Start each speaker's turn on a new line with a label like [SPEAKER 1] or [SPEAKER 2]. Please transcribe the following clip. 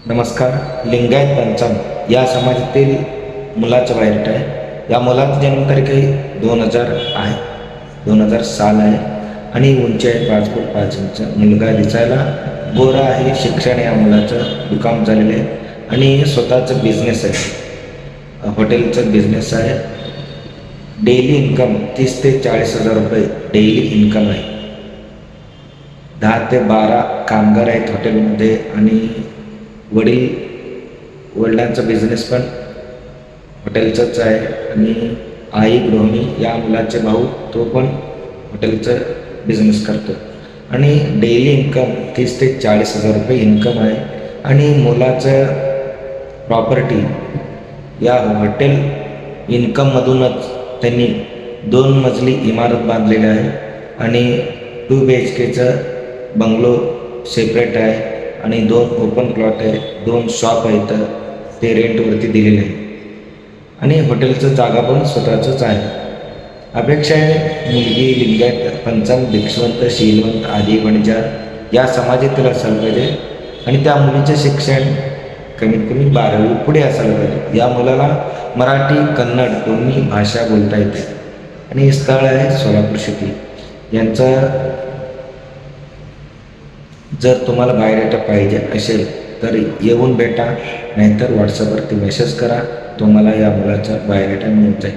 [SPEAKER 1] नमस्कार. लिंगायत पंचम या समाजातील मुलाचं बायोडेट आहे. या मुलाची जन्मतारीख 2000 आहे, 2000 साल आहे आणि उंची आहे 5 फूट 5 इंच. मुलगा दिसायला गोरा आहे. शिक्षण या मुलाचं B.Com झालेलं आहे आणि स्वतःचं बिझनेस आहे, हॉटेलचं बिझनेस आहे. डेली इन्कम 30 ते 40 हजार रुपये डेली इन्कम आहे. 10 ते 12 कामगार आहेत हॉटेलमध्ये आणि वडिलांचा बिझनेस पण हॉटेलचाच आहे आणि आई गृहिणी. या मुलाचे भाऊ तो पण हॉटेलचं बिझनेस करतो आणि डेली इन्कम 30 ते 40 हजार रुपये इन्कम आहे. आणि मुलाचं प्रॉपर्टी या हॉटेल इन्कममधूनच त्यांनी 2 मजली इमारत बांधलेली आहे आणि 2 BHKचं बंगलो सेपरेट आहे आणि 2 ओपन प्लॉट आहे, 2 शॉप आहेत, ते रेंटवरती दिलेले आहे आणि हॉटेलचं जागा पण स्वतःचंच आहे. अपेक्षा आहे मुलगी लिंगायत पंचम भिक्षवंत शीलवंत आदी वणजार या समाजातील असायला पाहिजे आणि त्या मुलीचे शिक्षण कमीत कमी 12वी पुढे असायला पाहिजे. या मुलाला मराठी कन्नड दोन्ही भाषा बोलता येते आणि स्थळ आहे सोलापूर सिटी. यांचं जर तुम्हाला बायोडेटा पाहिजे असेल तर येऊन भेटा, नाहीतर व्हॉट्सअपवरती मेसेज करा. तुम्हाला या मुलाचा बायोडेटा मिळून जाईल.